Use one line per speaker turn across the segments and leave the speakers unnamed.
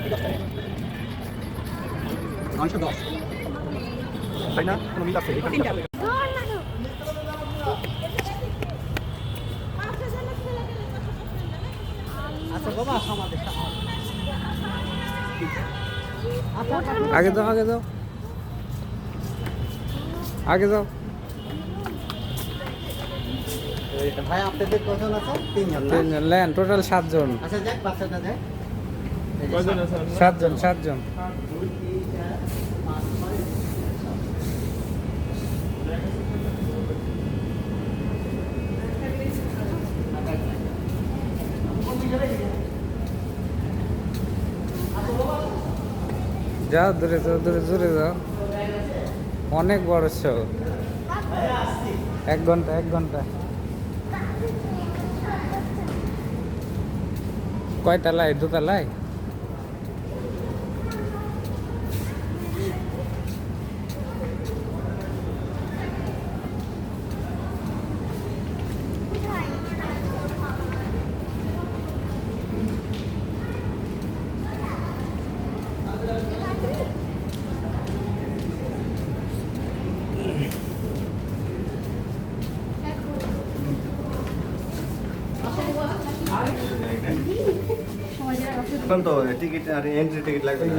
910 তাই না? কোনো মিল আছে? আচ্ছা বাবা আমাদের
আগে যাও আগে যাও আগে যাও।
ভাই আপনাদের কজন আছে? 3 জন না?
3 জন লেন, টোটাল 7 জন।
আচ্ছা যাক বাচ্চাটা যায়।
কয়জন আছে?
7 জন 7 জন। যাও দূরে যাও দূরে দূরে যাও, অনেক বড় শো। 1 ঘন্টা 1 ঘন্টা। কয়তলায়? 2 তলায়?
এখন তো টিকিট আর এন্ট্রি টিকিট লাগবে না।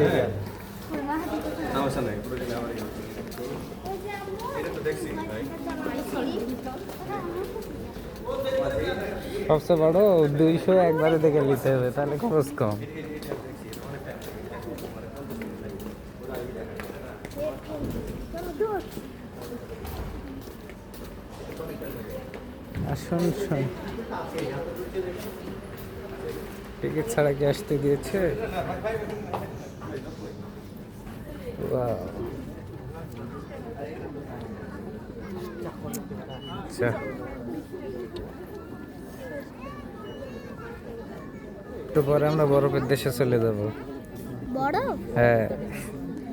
সমস্যা নাই, পুরো দিন আমার এটা তো দেখছি ভাই।
সবচেয়ে বড় 200 একবারে দেখে নিতে হবে, তাহলে খরচ কম। আসুন টিকিট ছাড়া কি আসতে দিয়েছে? Wow. আচ্ছা একটু পরে আমরা বরফের দেশে চলে যাব।
বরফ?
হ্যাঁ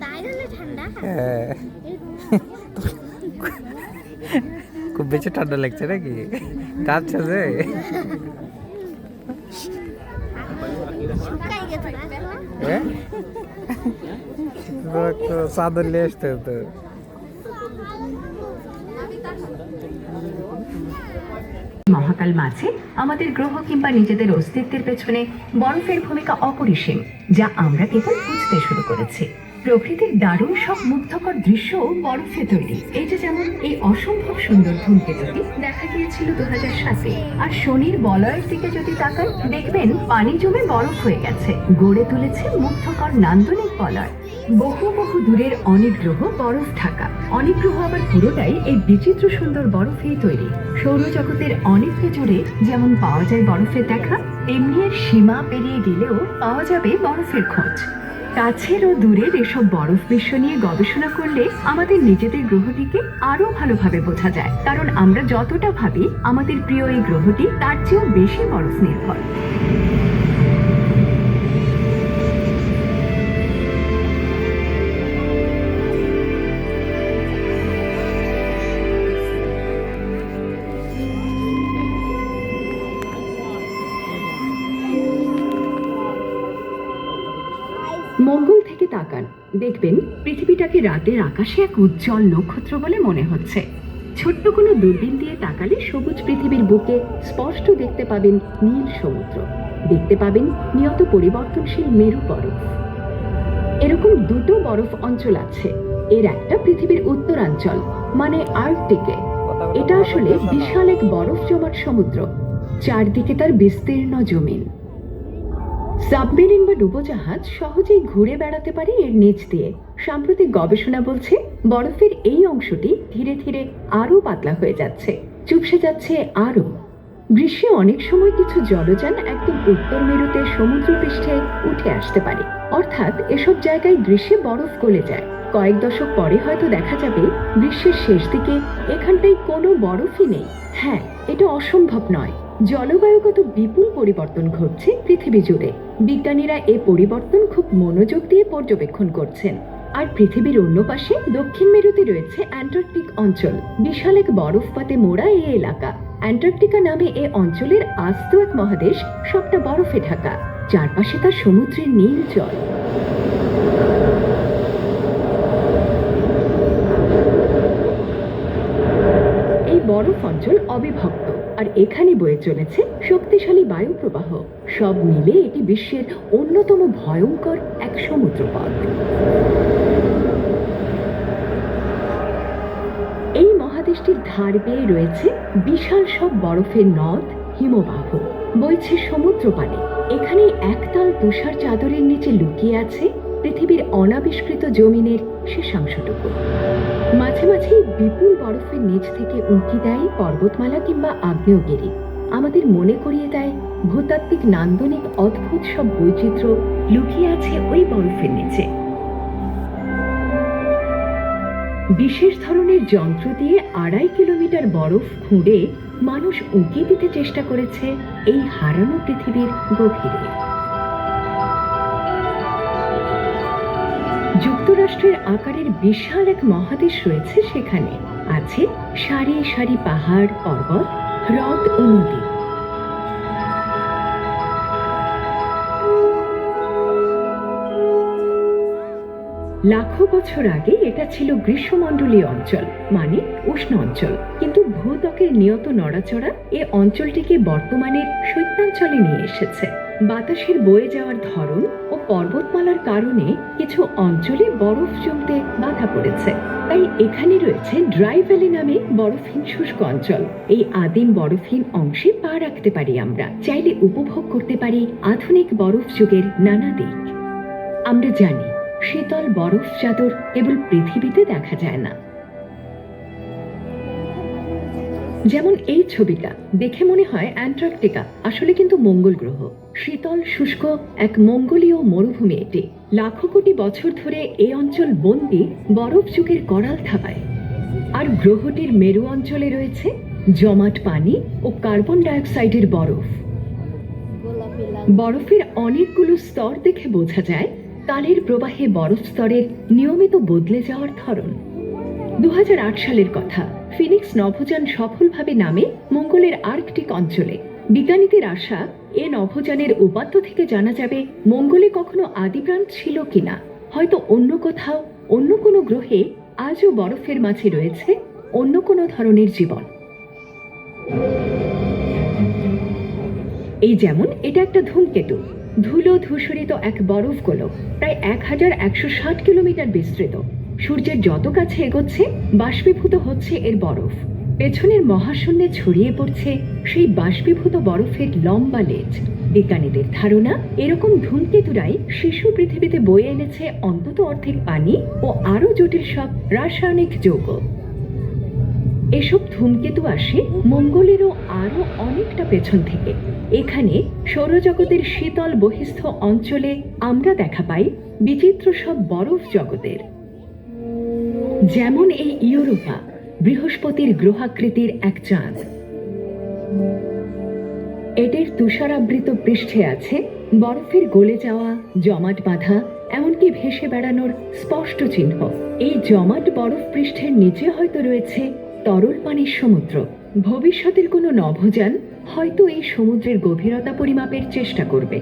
তাই জন্য ঠান্ডা?
হ্যাঁ। খুব বেশি ঠান্ডা লাগছে নাকি? কাঁপছে যে?
শুকাই গেছে না?
হ্যাঁ তো চাদর নিয়ে আসতে হতো।
মহাকাল মাঝে আমাদের গ্রহ কিংবা নিজেদের অস্তিত্বের পেছনে বরফের ভূমিকা অপরিসীম, যা আমরা কেবল বুঝতে শুরু করেছি। প্রকৃতির দারুণ সব মুগ্ধকর দৃশ্যও বরফে তৈরি। এই যে যেমন এই অসম্ভব সুন্দর ধূমকেতুটি দেখা গিয়েছিল 2007-এ। আর শনির বলয়ের দিকে যদি তাকান, দেখবেন পানি জমে বরফ হয়ে গেছে, গড়ে তুলেছে মুগ্ধকর নান্দনিক বলয়। বহু বহু দূরের অনেক গ্রহ বরফ ঢাকা, অনেক গ্রহ আবার পুরোটাই এই বিচিত্র সুন্দর বরফেই তৈরি। সৌরজগতের অনেক ভেতরে যেমন পাওয়া যায় বরফের দেখা, তেমনি এর সীমা পেরিয়ে গেলেও পাওয়া যাবে বরফের খোঁজ। কাছের ও দূরের এসব বরফ বিশ্ব নিয়ে গবেষণা করলে আমাদের নিজেদের গ্রহটিকে আরো ভালোভাবে বোঝা যায়, কারণ আমরা যতটা ভাবি আমাদের প্রিয় এই গ্রহটি তার চেয়েও বেশি বরফ নির্ভর। মঙ্গল থেকে তাকান, দেখবেন পৃথিবীটাকে রাতের আকাশে এক উজ্জ্বল নক্ষত্র বলে মনে হচ্ছে। ছোট্ট কোনো দূরবীন দিয়ে তাকালে সবুজ পৃথিবীর বুকে স্পষ্ট দেখতে পাবেন নীল সমুদ্র, দেখতে পাবেন নিয়ত পরিবর্তনশীল মেরু বরফ। এরকম দুটো বরফ অঞ্চল আছে। এর একটা পৃথিবীর উত্তরাঞ্চল মানে আর্কটিকে। এটা আসলে বিশাল এক বরফ জমাট সমুদ্র, চারদিকে তার বিস্তীর্ণ জমিন। সাবমেরিন বা ডুবোজাহাজ সহজেই ঘুরে বেড়াতে পারে এর নিচ দিয়ে। সাম্প্রতিক গবেষণা বলছে বরফের এই অংশটি ধীরে ধীরে আরো পাতলা হয়ে যাচ্ছে, চুপসে যাচ্ছে আরো। গ্রীষ্মে অনেক সময় কিছু জলযান একদম উত্তর মেরুতে সমুদ্র পৃষ্ঠে উঠে আসতে পারে, অর্থাৎ এসব জায়গায় গ্রীষ্মে বরফ গলে যায়। কয়েক দশক পরে হয়তো দেখা যাবে গ্রীষ্মের শেষ দিকে এখানটায় কোনো বরফই নেই। হ্যাঁ, এটা অসম্ভব নয়। জলবায়ুগত বিপুল পরিবর্তন ঘটছে পৃথিবী জুড়ে। বিজ্ঞানীরা এই পরিবর্তন খুব মনোযোগ দিয়ে পর্যবেক্ষণ করছেন। আর পৃথিবীর অন্য পাশে দক্ষিণ মেরুতে রয়েছে অ্যান্টার্কটিক অঞ্চল, বিশাল এক বরফপাতে মোড়া এই এলাকা। অ্যান্টার্কটিকা নামে এই অঞ্চলের আস্ত এক মহাদেশ, সবটা বরফে ঢাকা। চারপাশে তার সমুদ্রের নীল জল। এই বরফ অঞ্চল অবিভক্ত, আর এখানে বয়ে চলেছে শক্তিশালী বায়ু প্রবাহ। সব মিলে এটি বিশ্বের অন্যতম ভয়ঙ্কর এক সমুদ্রপথ। এই মহাদেশটির ধার বেয়ে রয়েছে বিশাল সব বরফের নদ, হিমবাহ, বইছে সমুদ্র পানি। এখানে একতাল তুষার চাদরের নিচে লুকিয়ে আছে পৃথিবীর অনাবিষ্কৃত জমিনের শেষাংশটুকু। মাঝে মাঝে বিপুল বরফের নিচ থেকে উঁকি দেয় পর্বতমালা কিংবা আগ্নেয়গিরি। আমাদের মনে করিয়ে দেয় ভূতাত্ত্বিক নান্দনিক অদ্ভুত সব বৈচিত্র্য লুকিয়ে আছে ওই বরফের নিচে। বিশেষ ধরনের যন্ত্র দিয়ে 2.5 কিলোমিটার বরফ খুঁড়ে মানুষ উঁকি দিতে চেষ্টা করেছে এই হারানো পৃথিবীর গভীরে। যুক্তরাষ্ট্রের আকারের বিশাল এক মহাদেশ রয়েছে সেখানে। আছে সারি সারি পাহাড়, পর্বত, হ্রদ ও নদী। লাখো বছর আগে এটা ছিল গ্রীষ্মমণ্ডলীয় অঞ্চল, মানে উষ্ণ অঞ্চল। কিন্তু ভূত্বকের নিয়ত নড়াচড়া এ অঞ্চলটিকে বর্তমানের শৈত্যাঞ্চলে নিয়ে এসেছে। বাতাসের বয়ে যাওয়ার ধরন ও পর্বতমালার কারণে কিছু অঞ্চলে বরফ জমতে বাধা পড়েছে। তাই এখানে রয়েছে ড্রাই ভ্যালি নামে বরফহীন শুষ্ক অঞ্চল। এই আদিম বরফহীন অংশে পা রাখতে পারি আমরা, চাইলে উপভোগ করতে পারি আধুনিক বরফ যুগের নানা দিক। আমরা জানি শীতল বরফ চাদর কেবল পৃথিবীতে দেখা যায় না। যেমন এই ছবিটা দেখে মনে হয় অ্যান্টার্কটিকা, আসলে কিন্তু মঙ্গল গ্রহ। শীতল শুষ্ক এক মঙ্গলীয় মরুভূমি এটি। লাখো কোটি বছর ধরে এই অঞ্চল বন্দী বরফ যুগের করাল থাবায়। আর গ্রহটির মেরু অঞ্চলে রয়েছে জমাট পানি ও কার্বন ডাইঅক্সাইডের বরফ। বরফের অনেকগুলো স্তর দেখে বোঝা যায় কালের প্রবাহে বরফ স্তরের নিয়মিত বদলে যাওয়ার ধরন। 2008 সালের কথা। ফিনিক্স নভোযান সফলভাবে নামে মঙ্গলের আর্কটিক অঞ্চলে। বিজ্ঞানীদের আশা এ নভোযানের উপাত্ত থেকে জানা যাবে মঙ্গলে কখনো আদিপ্রাণ ছিল কিনা। হয়তো অন্য কোথাও, অন্য কোনো গ্রহে আজও বরফের মাঝে রয়েছে অন্য কোনো ধরনের জীবন। এই যেমন এটা একটা ধূমকেতু, ধুলো ধূসরিত এক বরফ গোলক, প্রায় 1160 কিলোমিটার বিস্তৃত। সূর্যের যত কাছে এগোচ্ছে বাষ্পীভূত হচ্ছে এর বরফ। পেছনের মহাশূন্যে ছড়িয়ে পড়ছে সেই বাষ্পীভূত বরফের লম্বা লেজ। বিজ্ঞানীদের ধারণা এরকম ধূমকেতুরাই শিশু পৃথিবীতে বয়ে এনেছে অন্তত অর্ধেক পানি ও আরো জটিল সব রাসায়নিক যৌগ। এসব ধূমকেতু আসে মঙ্গলেরও আরো অনেকটা পেছন থেকে। এখানে সৌরজগতের শীতল বহিস্থ অঞ্চলে আমরা দেখা পাই বিচিত্র সব বরফ জগতের। যেমন এই ইউরোপা, বৃহস্পতির গ্রহাকৃতির এক চাঁদ। এটির তুষারাবৃত পৃষ্ঠে আছে বরফের গলে যাওয়া, জমাট বাঁধা, এমনকি ভেসে বেড়ানোর স্পষ্ট চিহ্ন। এই জমাট বরফ পৃষ্ঠের নিচে হয়তো রয়েছে তরল পানির সমুদ্র। ভবিষ্যতের কোনো নভোযান হয়তো এই সমুদ্রের গভীরতা পরিমাপের চেষ্টা করবে।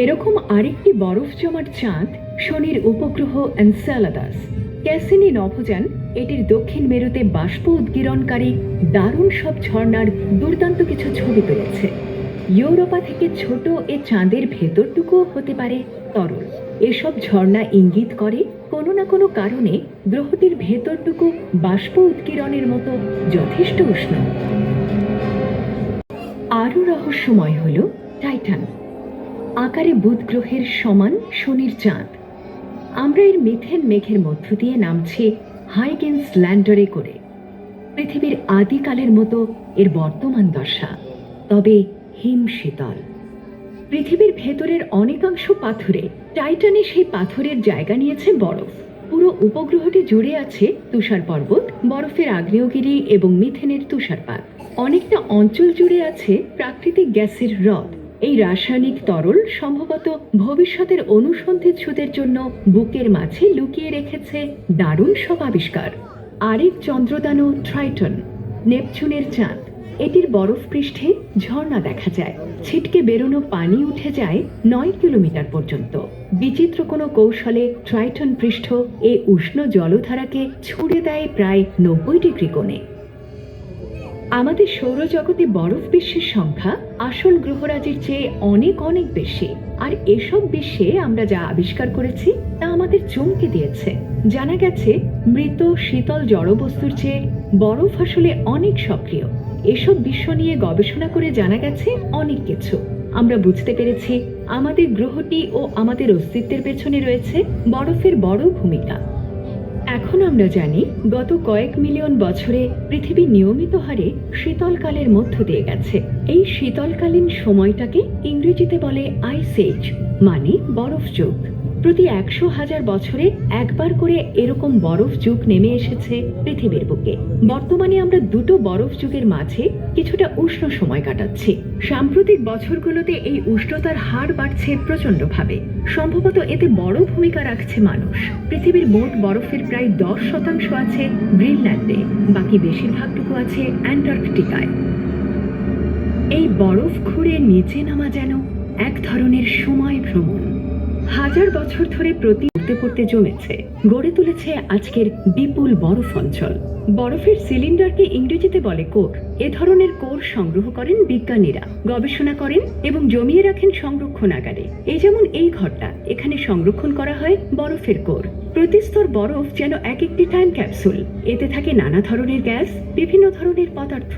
এরকম আরেকটি বরফ জমাট চাঁদ শনির উপগ্রহ এনসেলাদাস। ক্যাসিনি নভোযান এটির দক্ষিণ মেরুতে বাষ্প উদ্গীরণকারী দারুণ সব ঝর্ণার দুর্দান্ত কিছু ছবি তুলেছে। ইউরোপা থেকে ছোট এ চাঁদের ভেতরটুকুও হতে পারে তরল। এসব ঝর্ণা ইঙ্গিত করে কোনো না কোনো কারণে গ্রহটির ভেতরটুকু বাষ্প উৎকীর্ণের মতো যথেষ্ট উষ্ণ। আরও রহস্যময় হল টাইটান, আকারে বুধ গ্রহের সমান শনির চাঁদ। আমরা এর মিথেন মেঘের মধ্য দিয়ে নামছি হাইগেন্স ল্যান্ডারে করে। পৃথিবীর আদিকালের মতো এর বর্তমান দশা, তবে হিম শীতল। পৃথিবীর ভেতরের অনেকাংশ পাথরে, টাইটানে সেই পাথরের জায়গা নিয়েছে বরফ। পুরো উপগ্রহটি জুড়ে আছে তুষার পর্বত, বরফের আগ্নেয়গিরি এবং মিথেনের তুষারপাত। অনেকটা অঞ্চল জুড়ে আছে প্রাকৃতিক গ্যাসের হ্রদ। এই রাসায়নিক তরল সম্ভবত ভবিষ্যতের অনুসন্ধিৎসুদের জন্য বুকের মাঝে লুকিয়ে রেখেছে দারুণ সব আবিষ্কার। আরেক চন্দ্রদানু ট্রাইটন, নেপচুনের চাঁদ। এটির বরফ পৃষ্ঠে ঝর্ণা দেখা যায়, ছিটকে বেরোনো পানি উঠে যায় 9 কিলোমিটার পর্যন্ত। বিচিত্র কোনো কৌশলে ট্রাইটন পৃষ্ঠ এই উষ্ণ জলধারাকে ছুঁড়ে দেয় প্রায় 90 ডিগ্রি কোণে। আমাদের সৌরজগতে বরফ বিশ্বের সংখ্যা আসল গ্রহরাজির চেয়ে অনেক অনেক বেশি। আর এসব বিশ্বে আমরা যা আবিষ্কার করেছি তা আমাদের চমকে দিয়েছে। জানা গেছে মৃত শীতল জড়বস্তুর চেয়ে বরফ আসলে অনেক সক্রিয়। এসব বিশ্ব নিয়ে গবেষণা করে জানা গেছে অনেক কিছু। আমরা বুঝতে পেরেছি আমাদের গ্রহটি ও আমাদের অস্তিত্বের পেছনে রয়েছে বরফের বড় ভূমিকা। এখন আমরা জানি গত কয়েক মিলিয়ন বছরে পৃথিবী নিয়মিত হারে শীতলকালের মধ্য দিয়ে গেছে। এই শীতলকালীন সময়টাকে ইংরেজিতে বলে আইস এজ, মানে বরফ যুগ। প্রতি 100,000 বছরে একবার করে এরকম বরফ যুগ নেমে এসেছে পৃথিবীর বুকে। বর্তমানে আমরা দুটো বরফ যুগের মাঝে কিছুটা উষ্ণ সময় কাটাচ্ছি। সাম্প্রতিক বছরগুলোতে এই উষ্ণতার হার বাড়ছে প্রচণ্ডভাবে। সম্ভবত এতে বড় ভূমিকা রাখছে মানুষ। পৃথিবীর মোট বরফের প্রায় 10% আছে গ্রিনল্যান্ডে, বাকি বেশিরভাগটুকু আছে অ্যান্টার্কটিকায়। এই বরফ খুঁড়ে নিচে নামা যেন এক ধরনের সময় ভ্রমণ। হাজার বছর ধরে পড়তে পড়তে জমেছে, গড়ে তুলেছে আজকের বিপুল বরফ অঞ্চল। বরফের সিলিন্ডারকে ইংরেজিতে বলে কোর। এ ধরনের কোর সংগ্রহ করেন বিজ্ঞানীরা, গবেষণা করেন এবং জমিয়ে রাখেন সংরক্ষণাগারে। এই যেমন এই ঘরটা, এখানে সংরক্ষণ করা হয় বরফের কোর। প্রতি স্তর বরফ যেন এক একটি টাইম ক্যাপসুল। এতে থাকে নানা ধরনের গ্যাস, বিভিন্ন ধরনের পদার্থ।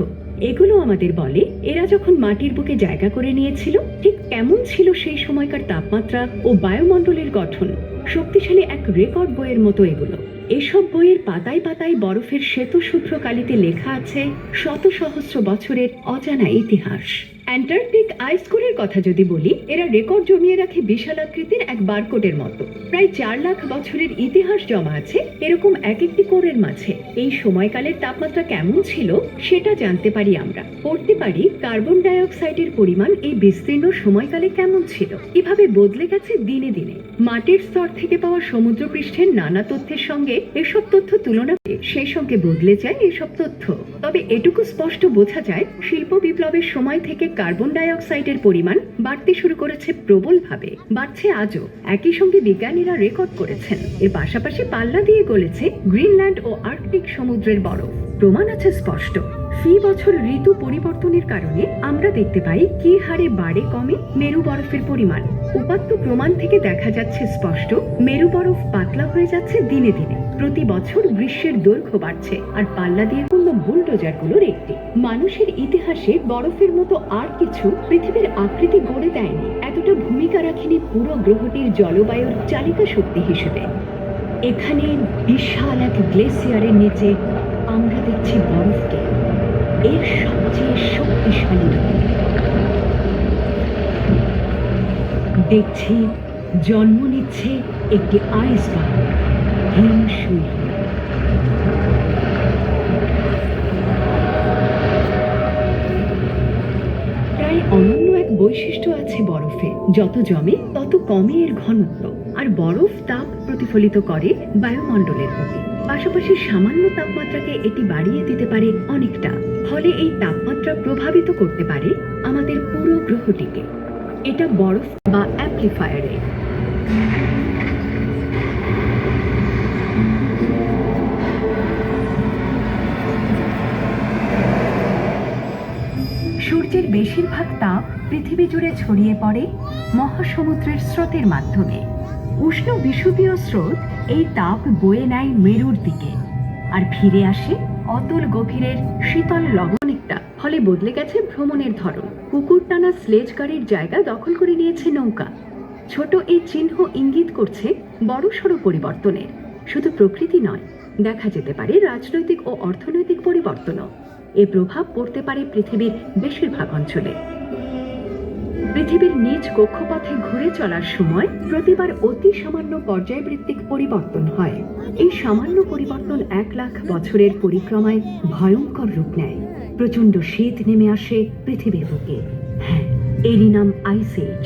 এগুলো আমাদের বলে এরা যখন মাটির বুকে জায়গা করে নিয়েছিল ঠিক কেমন ছিল সেই সময়কার তাপমাত্রা ও বায়ুমণ্ডলের গঠন। শক্তিশালী এক রেকর্ড বইয়ের মতো এগুলো। এসব বইয়ের পাতায় পাতায় বরফের শ্বেতসূত্র কালিতে লেখা আছে শত সহস্র বছরের অজানা ইতিহাস। অ্যান্টার্কটিক আইস কোরের কথা যদি বলি, এরা রেকর্ড জমিয়ে রাখে বিশালাকৃতির এক বারকোডের মতো। প্রায় 4 লাখ বছরের ইতিহাস জমা আছে এরকম এক একটি কোরের মাঝে। এই সময়কালের তাপমাত্রা কেমন ছিল সেটা জানতে পারি আমরা। পড়তে পারি কার্বন ডাই অক্সাইডের পরিমাণ এই বিস্তীর্ণ সময়কালে কেমন ছিল, কিভাবে বদলে গেছে দিনে দিনে। মাটির স্তর থেকে পাওয়া সমুদ্র পৃষ্ঠের নানা তথ্যের সঙ্গে এসব তথ্য তুলনা করে সেই সঙ্গে বদলে যায় এসব তথ্য। তবে এটুকু স্পষ্ট বোঝা যায় শিল্প বিপ্লবের সময় থেকে কার্বন ডাই অক্সাইডের পরিমাণ বাড়তে শুরু করেছে প্রবলভাবে, বাড়ছে আজও। একই সঙ্গে বিজ্ঞানীরা রেকর্ড করেছেন এর পাশাপাশি পাল্লা দিয়ে গলেছে গ্রিনল্যান্ড ও আর্কটিক সমুদ্রের বরফ। প্রমাণ আছে স্পষ্ট। ফি বছর ঋতু পরিবর্তনের কারণে আমরা দেখতে পাই কি হারে বাড়ে কমে মেরু বরফের পরিমাণ। উপাত্ত প্রমাণ থেকে দেখা যাচ্ছে স্পষ্ট মেরু বরফ পাতলা হয়ে যাচ্ছে দিনে দিনে। প্রতি বছর গ্রীষ্মের দৈর্ঘ্য বাড়ছে আর পাল্লা দিয়ে পূর্ণ বুলডোজারগুলোর একটি। মানুষের ইতিহাসে বরফের মতো আর কিছু পৃথিবীর আকৃতি গড়ে দেয়নি, এতটা ভূমিকা রাখেনি পুরো গ্রহটির জলবায়ুর চালিকা শক্তি হিসেবে। এখানে বিশাল এক গ্লেসিয়ারের নিচে আমরা দেখছি বরফকে এর সবচেয়ে শক্তিশালী রূপ। দেখছি জন্ম নিচ্ছে একটি আইসবার্গ, হিমশৈল। প্রায় অনন্য এক বৈশিষ্ট্য আছে বরফে, যত জমে তত কমে এর ঘনত্ব। আর বরফ তাপ প্রতিফলিত করে বায়ুমণ্ডলের প্রতি। পাশাপাশি সামান্য তাপমাত্রাকে এটি বাড়িয়ে দিতে পারে অনেকটা। ফলে এই তাপমাত্রা প্রভাবিত করতে পারে আমাদের পুরো গ্রহটিকে। এটা বরফ বা অ্যাম্প্লিফায়ারে। সূর্যের বেশিরভাগ তাপ পৃথিবী জুড়ে ছড়িয়ে পড়ে মহাসমুদ্রের স্রোতের মাধ্যমে। উষ্ণ বিষুবীয় স্রোত এই তাপ বয়ে নেয় মেরুর দিকে আর ফিরে আসে অতল গভীরের শীতল লবণিকটা। ফলে বদলে গেছে ভ্রমণের ধরন। কুকুর টানা স্লেজ গাড়ির জায়গা দখল করে নিয়েছে নৌকা। ছোট এই চিহ্ন ইঙ্গিত করছে বড়সড় পরিবর্তনের। শুধু প্রকৃতি নয়, দেখা যেতে পারে রাজনৈতিক ও অর্থনৈতিক পরিবর্তনও। এর প্রভাব পড়তে পারে পৃথিবীর বেশিরভাগ অঞ্চলে। পৃথিবীর নিজ কক্ষপথে ঘুরে চলার সময় প্রতিবার অতি সামান্য পর্যায়বৃত্তিক পরিবর্তন হয়। এই সামান্য পরিবর্তন 1 লাখ বছরের পরিক্রমায় ভয়ঙ্কর রূপ নেয়। প্রচণ্ড শীত নেমে আসে পৃথিবীর বুকে। হ্যাঁ, এরই নাম আইস এজ,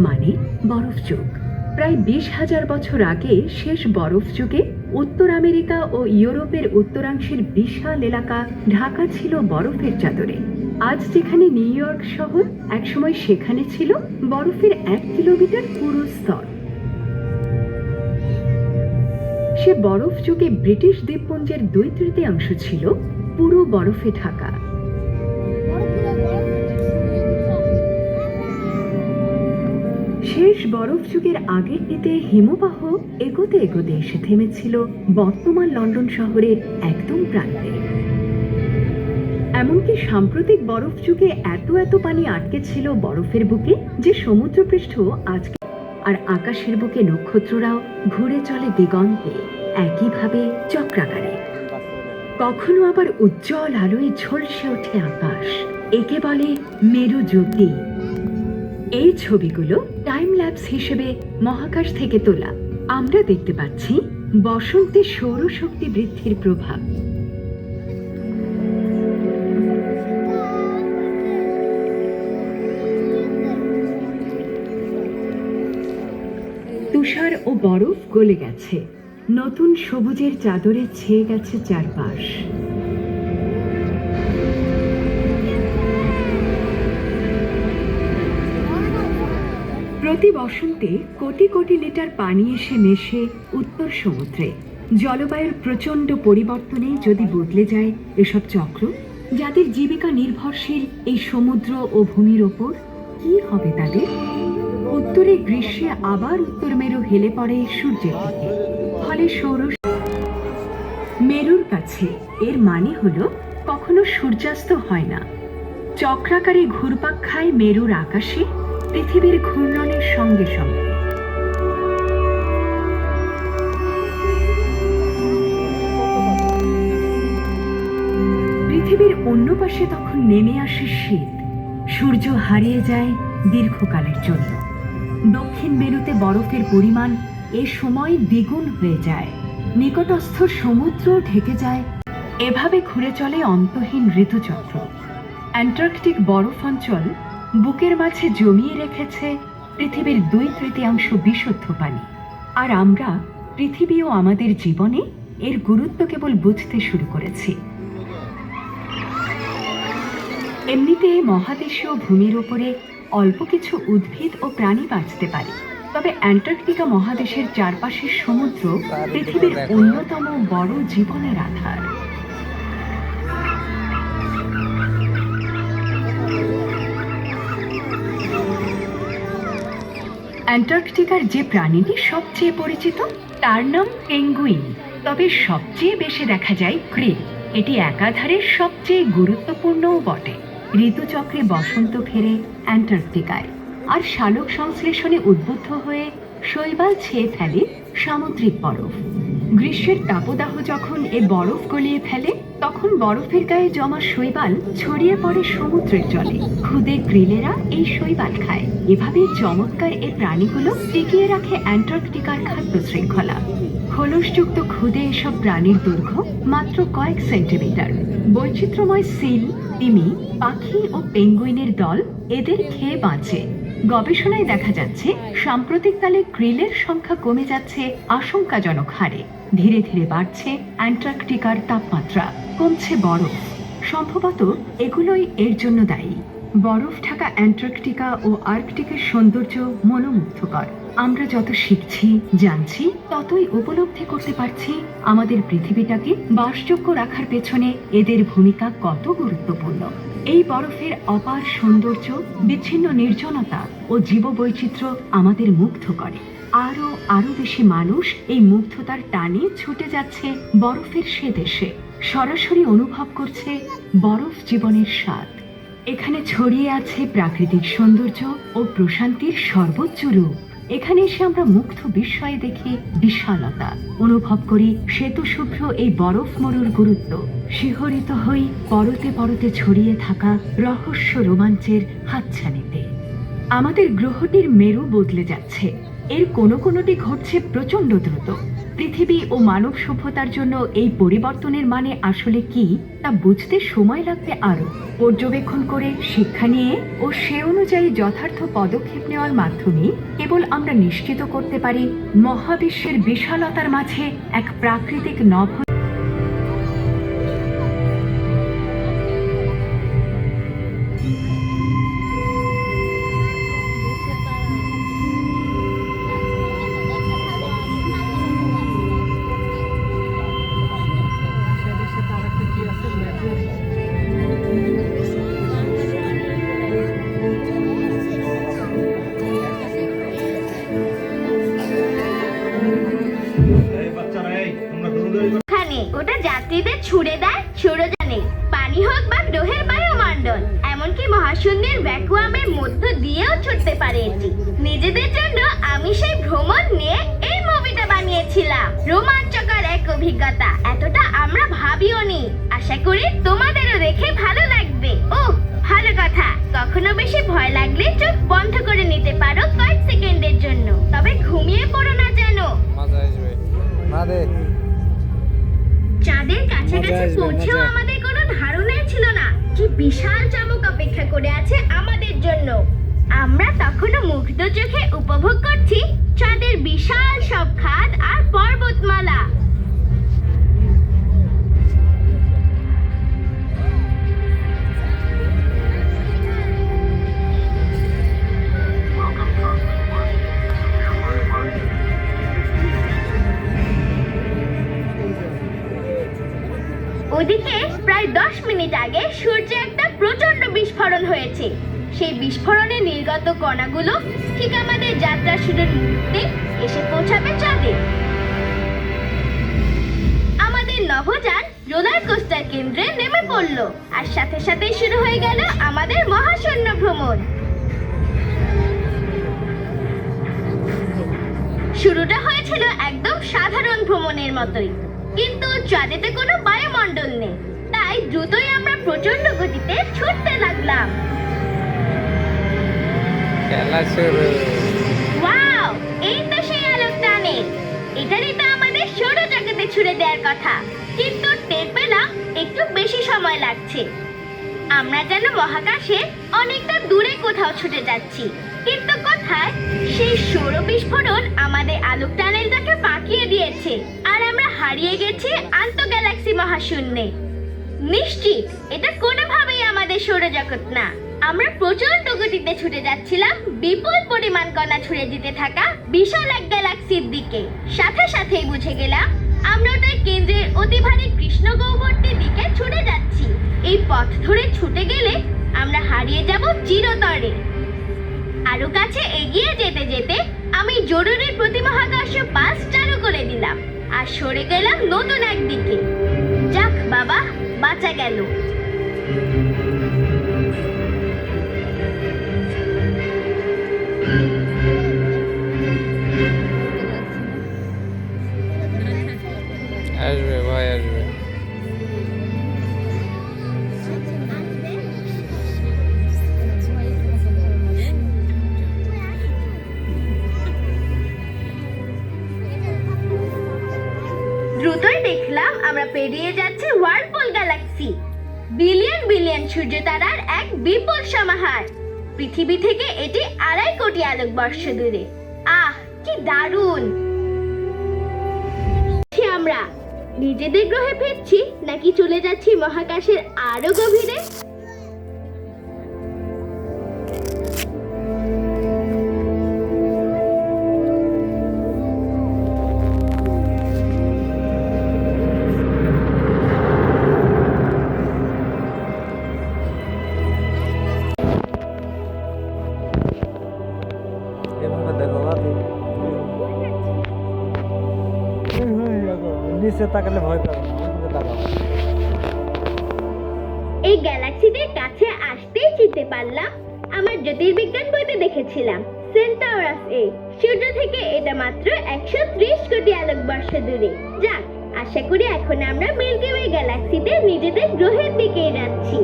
মানে বরফ যুগ। প্রায় 20,000 বছর আগে শেষ বরফ যুগে উত্তর আমেরিকা ও ইউরোপের উত্তরাংশের বিশাল এলাকা ঢাকা ছিল বরফের চাদরে। আজ যেখানে নিউ ইয়র্ক শহর, একসময় সেখানে ছিল বরফের 1 কিলোমিটার পুরো স্তর। সে বরফ যুগে ব্রিটিশ দ্বীপপুঞ্জের 2/3 ছিল পুরো বরফে ঢাকা। শেষ বরফ যুগের আগের দিকে হিমবাহ এগোতে এগোতে এসে থেমেছিল বর্তমান লন্ডন শহরের একদম প্রান্তে। এমনকি সাম্প্রতিক বরফ যুগে এত পানি আটকে ছিল বরফের বুকে যে সমুদ্রপৃষ্ঠ আজকে আর আকাশের বুকে নক্ষত্ররাও ঘুরে চলে দিগন্তে একইভাবে চক্রাকারে। কখনো আবার উজ্জ্বল আলোয় ঝলসে ওঠে আকাশ, একে বলে মেরু জ্যোতি। এই ছবিগুলো টাইম ল্যাপস হিসেবে মহাকাশ থেকে তোলা। আমরা দেখতে পাচ্ছি বসন্তে সৌরশক্তি বৃদ্ধির প্রভাব। তুষার ও বরফ গলে গেছে, নতুন সবুজের চাদরে ছেয়ে গেছে চারপাশ। প্রতি বসন্তে কোটি কোটি লিটার পানি এসে মেশে উত্তর সমুদ্রে। জলবায়ুর প্রচণ্ড পরিবর্তনে যদি বদলে যায় এসব চক্র, যাদের জীবিকা নির্ভরশীল এই সমুদ্র ও ভূমির ওপর, কি হবে তাদের? উত্তরে গ্রীষ্মে আবার উত্তর মেরু হেলে পড়ে সূর্যের দিকে, ফলে মেরুর কাছে এর মানে হলো কখনো সূর্যাস্ত হয় না। চক্রাকারে ঘুরপাক খায় মেরুর আকাশে পৃথিবীর ঘূর্ণনের সঙ্গে সঙ্গে। পৃথিবীর অন্য পাশে তখন নেমে আসে শীত, সূর্য হারিয়ে যায় দীর্ঘকালের জন্য। দক্ষিণ মেরুতে বরফের পরিমাণ এ সময় দ্বিগুণ হয়ে যায়, নিকটস্থ সমুদ্র ঢেকে যায়। এভাবে ঘুরে চলে অন্তহীন ঋতুচক্র। অ্যান্টার্কটিক বরফ অঞ্চল বুকের মাঝে জমিয়ে রেখেছে পৃথিবীর 2/3 বিশুদ্ধ পানি। আর আমরা, পৃথিবী ও আমাদের জীবনে এর গুরুত্ব কেবল বুঝতে শুরু করেছি। এমনিতে মহাদেশীয় ভূমির ওপরে অল্প কিছু উদ্ভিদ ও প্রাণী বাঁচতে পারে, তবে অ্যান্টার্কটিকা মহাদেশের চারপাশের সমুদ্র পৃথিবীর অন্যতম বড় জীবনের আধার। অ্যান্টার্কটিকার যে প্রাণীটি সবচেয়ে পরিচিত তার নাম পেঙ্গুইন, তবে সবচেয়ে বেশি দেখা যায় ক্রিল। এটি একাধারে সবচেয়ে গুরুত্বপূর্ণও বটে। ঋতুচক্রে বসন্ত ফেরে অ্যান্টার্কটিকায়, আর শালক সংশ্লেষণে উদ্বুদ্ধ হয়ে শৈবাল ছেয়ে ফেলে সামুদ্রিক বরফ। গ্রীষ্মের তাপদাহ যখন এ বরফ গলিয়ে ফেলে, তখন বরফের গায়ে জমা শৈবাল ছড়িয়ে পড়ে সমুদ্রের জলে। ক্ষুদে ক্রিলেরা এই শৈবাল খায়। এভাবেই চমৎকার এই প্রাণীগুলো টিকিয়ে রাখে অ্যান্টার্কটিকার খাদ্য শৃঙ্খলা। খোলসযুক্ত ক্ষুদে এসব প্রাণীর দৈর্ঘ্য মাত্র কয়েক সেন্টিমিটার। বৈচিত্র্যময় সিল, তিমি, পাখি ও পেঙ্গুইনের দল এদের খেয়ে বাঁচে। গবেষণায় দেখা যাচ্ছে সাম্প্রতিককালে ক্রিলের সংখ্যা কমে যাচ্ছে আশঙ্কাজনক হারে। ধীরে ধীরে বাড়ছে অ্যান্টার্কটিকার তাপমাত্রা, কমছে বরফ। সম্ভবত এগুলোই এর জন্য দায়ী। বরফ ঢাকা অ্যান্টার্কটিকা ও আর্কটিকের সৌন্দর্য মনোমুগ্ধকর। আমরা যত শিখছি, জানছি, ততই উপলব্ধি করতে পারছি আমাদের পৃথিবীটাকে বাসযোগ্য রাখার পেছনে এদের ভূমিকা কত গুরুত্বপূর্ণ। এই বরফের অপার সৌন্দর্য, বিচ্ছিন্ন নির্জনতা ও জীববৈচিত্র্য আমাদের মুগ্ধ করে। আরো বেশি মানুষ এই মুগ্ধতার টানে ছুটে যাচ্ছে বরফের সে দেশে, সরাসরি অনুভব করছে বরফ জীবনের স্বাদ। এখানে ছড়িয়ে আছে প্রাকৃতিক সৌন্দর্য ও প্রশান্তির সর্বোচ্চ রূপ। এখানে এসে আমরা মুগ্ধ বিস্ময়ে দেখি বিশালতা, অনুভব করি শ্বেতশুভ্র এই বরফ মরুর গুরুত্ব, শিহরিত হই পরতে পরতে ছড়িয়ে থাকা রহস্য রোমাঞ্চের হাতছানিতে। আমাদের গ্রহটির মেরু বদলে যাচ্ছে। এর কোনোটি ঘটছে প্রচণ্ড দ্রুত, পৃথিবী ও মানব সভ্যতার জন্য এই পরিবর্তনের মানে আসলে কি তা বুঝতে সময় লাগবে আরো। পর্যবেক্ষণ করে শিক্ষা নিয়ে ও সে অনুযায়ী যথার্থ পদক্ষেপ নেওয়ার মাধ্যমে কেবল আমরা নিশ্চিত করতে পারি মহাবিশ্বের বিশালতার মাঝে এক প্রাকৃতিক নভ
এই বাচ্চারা, এই তোমরা দৌড়াদৌড়ি করো।
ওখানে ওটা যাত্রীদের ছুড়ে দেয় সৌরযানে। পানি হোক বা গ্রহের বায়ুমণ্ডল, এমনকি মহাশূন্যের ভ্যাকুয়ামের মধ্য দিয়েও ছুটতে পারে এটি। নিজেদের জন্য আমি সেই ভ্রমণ নিয়ে এই মুভিটা বানিয়েছিলাম। রোমাঞ্চকর এক অভিজ্ঞতা, এতটা আমরা ভাবিওনি। আশা করি তোমাদেরও দেখে ভালো লাগবে। ও ভালো কথা, কখনো বেশি ভয় লাগলে চোখ বন্ধ করে নিতে পারো কয়েক সেকেন্ডের জন্য, তবে ঘুমিয়ে পড়ো না যেন।
মজা আসবে। মাদে
চাঁদের কাছাকাছি পৌঁছেও আমাদের কোনো ধারণাই ছিল না কি বিশাল চমক অপেক্ষা করে আছে আমাদের জন্য। আমরা তখনও মুগ্ধ চোখে উপভোগ করছি চাঁদের বিশাল সব খাদ আর পর্বতমালা। ওদিকে প্রায় 10 মিনিট আগে সূর্যে একটা প্রচন্ড বিস্ফোরণ হয়েছে। সেই বিস্ফোরণে নির্গত কণাগুলো ঠিক আমাদের যাত্রা শুরুর মুহূর্তে এসে পৌঁছাবে চাঁদে। আমাদের নভোযান রোলার কোস্টার কেন্দ্রে নেমে পড়ল, আর সাথে সাথে শুরু হয়ে গেল আমাদের মহাশূন্য ভ্রমণ। শুরুটা হয়েছিল একদম সাধারণ ভ্রমণের মতোই, কিন্তু চাঁদেতে কোনো বায়ুমণ্ডল নেই, তাই দ্রুতই আমরা প্রচন্ড গতিতে ছুটতে লাগলাম।
খেলা শুরু।
ওয়াও, এই তো সেই আলোক টানেল। এটারই তো আমাদের সৌরজগতে ছুড়ে দেওয়ার কথা, কিন্তু টের পেলাম একটু বেশি সময় লাগছে। আমরা যেন মহাকাশে অনেকটা দূরে কোথাও ছুটে যাচ্ছি, কিন্তু কোথায়? সেই সৌর বিস্ফোরণ আমাদের আলোক টানেলটাকে বাঁকিয়ে দিয়েছে, আর আমরা হারিয়ে গেছি আন্তঃগ্যালাক্সি মহাশূন্যে। নিশ্চিত এটা কোনোভাবেই আমাদের সৌরজগৎ না। আমরা প্রচন্ড গতিতে ছুটে যাচ্ছিলাম বিপুল পরিমাণ কণা ছুড়ে দিতে থাকা বিশাল এক গ্যালাক্সির দিকে। সাথে সাথেই বুঝে গেলাম আমরা ওটার কেন্দ্রের অতি ভারী কৃষ্ণ গহ্বরটির দিকে ছুটে যাচ্ছি। এই পথ ধরে ছুটে গেলে আমরা হারিয়ে যাব চিরতরে। আরো কাছে এগিয়ে যেতে যেতে আমি জরুরি প্রতিমহাকাশীয় পাস চালু করে দিলাম আর সরে গেলাম নতুন একদিকে। যাক বাবা, বাঁচা গেল।
আসবে ভাই, আসবে।
দ্রুতই দেখলাম আমরা পেরিয়ে যাচ্ছি ওয়ার্লপুল গ্যালাক্সি, বিলিয়ন বিলিয়ন সূর্য তারার এক বিপুল সমাহার। পৃথিবী থেকে এটি 2.5 কোটি আলোকবর্ষ দূরে। আহ, কি দারুণ! আমরা নিজেদের গ্রহে ফিরছি নাকি চলে যাচ্ছি মহাকাশের আরো গভীরে?
নিচে তাকালে ভয় পাবে না।
এই গ্যালাক্সিদের কাছে আসতেই চিনতে পারলাম আমার জ্যোতির্বিজ্ঞান বইতে দেখেছিলাম সেন্টাউরাস এ। সূর্য থেকে এটা মাত্র 130 কোটি আলোকবর্ষ দূরে। যাক, আশা করি এখন আমরা মিল্কি ওয়ে গ্যালাক্সিতে নিজেদের গ্রহের দিকে যাচ্ছি।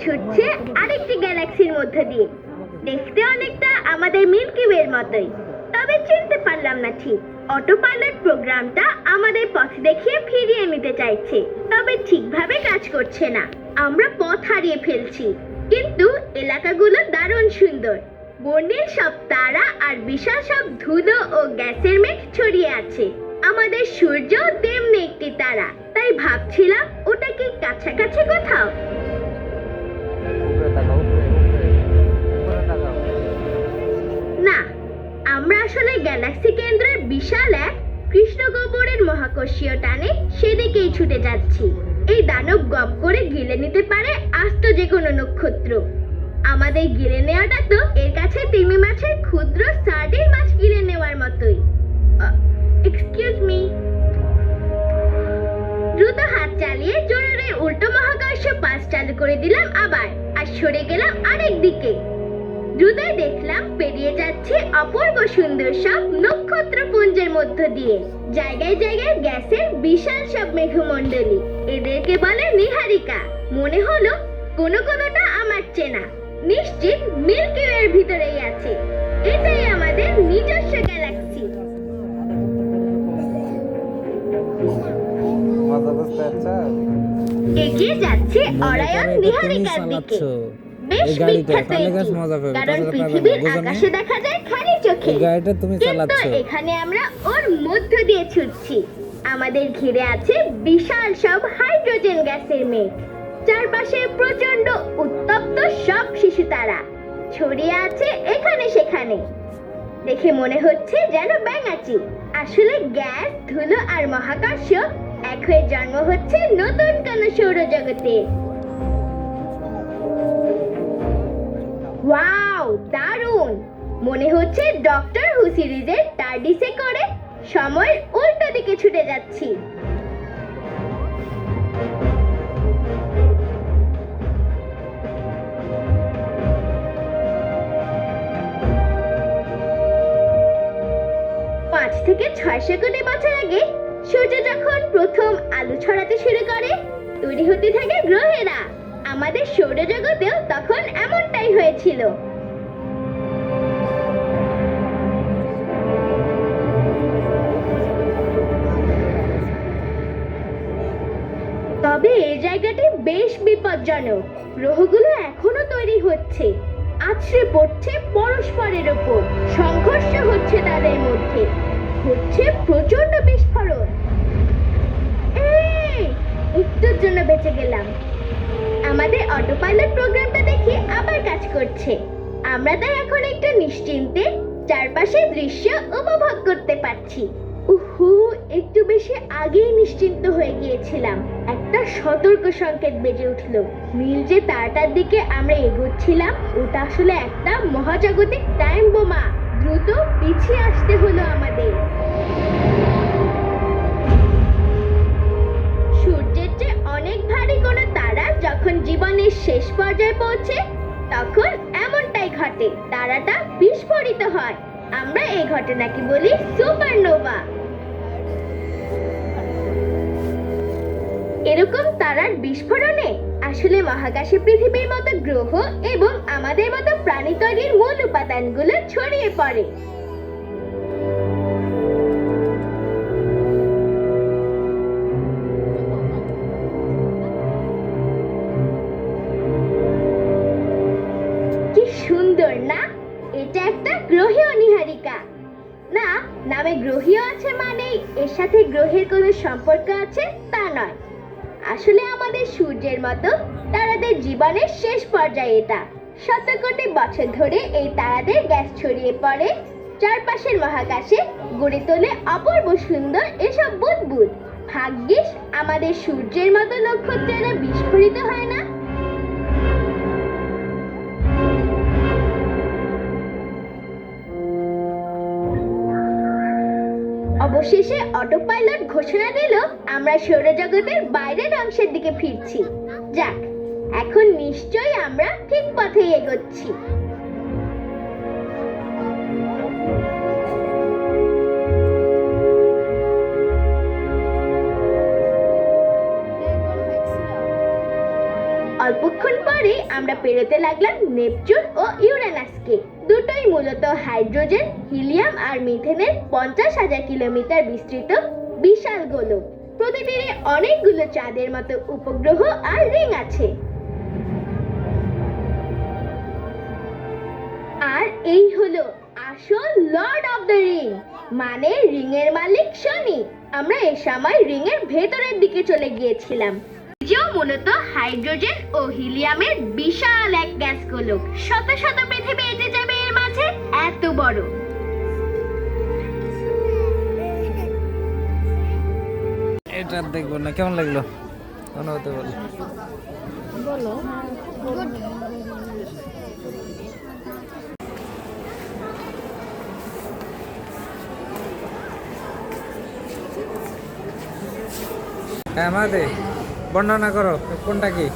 ছুটছে আরেকটি গ্যালাক্সির মধ্য দিয়ে। দেখতে অনেকটা আমাদের মিল্কি ওয়ের মতোই, তবে চিনতে পারলাম না ঠিক। অটো পাইলট প্রোগ্রামটা আমাদের পথ দেখিয়ে ফিরিয়ে নিতে চাইছে, তবে ঠিকভাবে কাজ করছে না। আমরা পথ হারিয়ে ফেলছি, কিন্তু এলাকাগুলো দারুণ সুন্দর। বর্ণিল সব তারা আর বিশাল সব ধুলো ও গ্যাসের মেঘ ছড়িয়ে আছে। আমাদের সূর্য তেমনি একটি তারা, তাই ভাবছিলাম ওটা কি কাছাকাছি কোথাও।
উপরে তাকাও, উপরে তাকাও।
না, আমরা আসলে গ্যালাক্সি কেন্দ্রের বিশাল এক কৃষ্ণগহ্বরের মহাকর্ষীয় টানে সেদিকেই ছুটে যাচ্ছি। এই দানব গপ করে গিলে নিতে পারে আস্ত যে কোনো নক্ষত্র। আমাদের গিলে নেওয়াটা তো এর কাছে তিমি মাছের ক্ষুদ্র সার্ডিন মাছ গিলে নেওয়ার মতোই। Excuse me. দ্রুত হাত চালিয়ে জোরে উল্টো মহাকর্ষ পাস চালু করে দিলাম আবার, আর সরে গেলাম আরেক দিকে। দ্রুতই দেখলাম পেরিয়ে যাচ্ছে অপূর্ব সুন্দর সব নক্ষত্রপুঞ্জের মধ্য দিয়ে। জায়গায় জায়গায় গ্যাসের বিশাল সব মেঘমণ্ডলী, এদেরকে বলে নীহারিকা। মনে হলো কোনোটা আমার চেনা, নিশ্চিত মিল্কি ওয়ের ভিতরেই আছে। এটাই আমাদের নিজস্ব গ্যালাক্সি।
মজা বুঝতে পারছো?
এগিয়ে যাচ্ছে অরায়ন নীহারিকার দিকে। বেশ
এই গাড়িটা
বিখ্যাত
তাহলে
এটি,
গাছ মজা পাবে,
কারণ
তাছাড়া পাবে না,
পৃথিবীর
বুঝো না?
আকাশে দেখা যায় খালি চোখে।
এই গাড়িটা তুমি
কিন্তু
চালাচ্ছো।
এখানে আমরা ওর মধ্য দিয়ে ছুটছি। আমাদের ঘিরে আছে বিশাল সব হাইড্রোজেন গ্যাসের মেঘ। চারপাশে প্রচন্ড উত্তপ্ত সব শিশু তারা ছড়িয়ে আছে এখানে সেখানে। দেখে মনে হচ্ছে যেন ব্যাঙাচি। আসলে গ্যাস, ধুলো আর মহাকাশ এক হয়ে জন্ম হচ্ছে নতুন কোন সৌরজগতে। ওয়াও, দারুণ! মনে হচ্ছে ডক্টর হু সিরিজের টার্ডিসে করে সময়ের উল্টো দিকে ছুটে যাচ্ছি। পাঁচ থেকে 600 কোটি বছর আগে সূর্য যখন প্রথম আলো ছড়াতে শুরু করে, তৈরি হতে থাকে গ্রহেরা। আমাদের সৌরজগতেও তখন এমনটাই হয়েছিল। তবে এই জায়গাটি বেশ বিপজ্জনক। গ্রহগুলো এখনো তৈরি হচ্ছে, আছড়ে পড়ছে পরস্পরের ওপর, সংঘর্ষ হচ্ছে তাদের মধ্যে, হচ্ছে প্রচন্ড বিস্ফোরণ। এই, একটুর জন্য বেঁচে গেলাম। আমাদের অটো পাইলট প্রোগ্রামটা দেখি আবার কাজ করছে। আমরা তাই এখন একটু নিশ্চিন্তে চারপাশের দৃশ্য উপভোগ করতে পারছি। উহু, একটু বেশি আগেই নিশ্চিন্ত হয়ে গিয়েছিলাম। একটা সতর্ক সংকেত বেজে উঠলো। নীল যে তারটার দিকে আমরা এগোচ্ছিলাম, ওটা আসলে একটা মহাজাগতিক টাইম বোমা। দ্রুত পিছিয়ে আসতে হলো আমাদের। সূর্যের চেয়ে অনেক ভারী কোনো তারা যখন জীবনের শেষ পর্যায়ে পৌঁছে, তখন এমনটাই ঘটে, তারাটা বিস্ফোরিত হয়। আমরা এই ঘটনাকে বলি সুপারনোভা। এরকম তারার বিস্ফোরণে আসলে মহাকাশে পৃথিবীর মতো গ্রহ এবং আমাদের মতো প্রাণী তৈরির মূল উপাদানগুলো ছড়িয়ে পড়ে। কি সুন্দর না? এটা একটা গ্রহীয় নীহারিকা। না, নামে গ্রহীয় আছে মানেই এর সাথে গ্রহের কোনো সম্পর্ক আছে তা নয়। আসলে আমাদের সূর্যের মতো তারাদের জীবনের শেষ পর্যায়ে এটা। শত কোটি বছর ধরে এই তারাদের গ্যাস ছড়িয়ে পড়ে চারপাশের মহাকাশে, গড়ে তোলে অপূর্ব সুন্দর এসব বুদবুদ। ভাগ্যিস আমাদের সূর্যের মতো নক্ষত্রেরা বিস্ফোরিত হয় না। অবশেষে অটো পাইলট ঘোষণা দিল আমরা সৌরজগতের বাইরের অংশের দিকে ফিরছি। যাক, এখন নিশ্চয়ই আমরা ঠিক পথেই এগোচ্ছি। অল্পক্ষণ পরে আমরা পেরোতে লাগলাম নেপচুন ও ইউরেনাসকে। দুটোই মূলত হাইড্রোজেন, হিলিয়াম আর মিথেনের 50,000 কিলোমিটার বিস্তৃত বিশাল গোলক। প্রতিটিরই অনেকগুলো চাঁদের মতো উপগ্রহ আর রিং আছে। আর এই হলো আসল লর্ড অফ দ্য রিং, মানে রিং এর মালিক শনি। আমরা এই সময় রিং এর ভেতরের দিকে চলে গিয়েছিলাম, যে মূলত হাইড্রোজেন ও হিলিয়ামের বিশাল এক গ্যাস গোলক। শত শত পৃথিবী এঁটে যাবে এর মাঝে, এত বড়।
এটা দেখবো না, কেমন লাগলো অনুভূতি বল। হ্যাঁ মাদে, বর্ণনা করো কোনটা কি?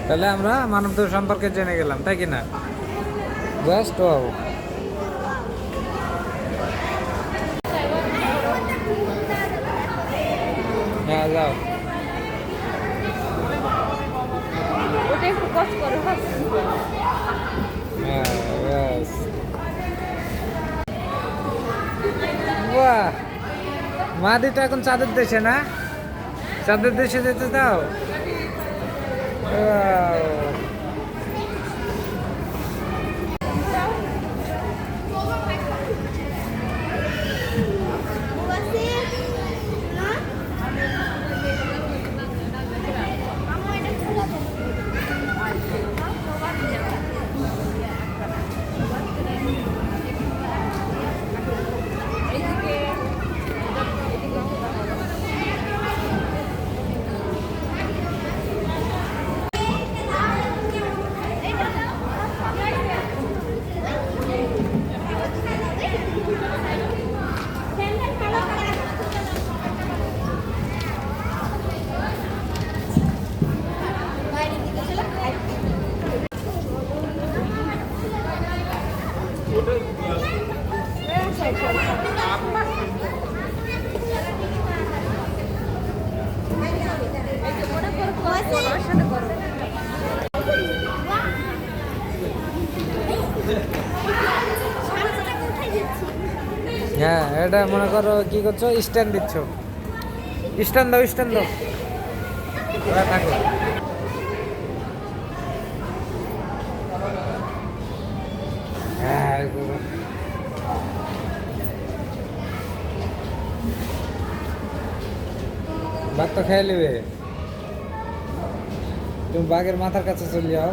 তাহলে আমরা মানবদেহ সম্পর্কে জেনে গেলাম, তাই কি না? বেস্ট। হ্যাঁ যাও। বাহ, মাদি তো এখন চাঁদের দেশে না? চাঁদের দেশে যেতে দাও। হ্যাঁ, এটা মনে করো কি করছো, স্ট্যান্ড দিচ্ছ। স্ট্যান্ড দাও, স্ট্যান্ড দাও, ওরা থাকো। হ্যাঁ, ভাত তো খেয়ে নেবে। তুমি বাঘের মাথার কাছে চলে যাও।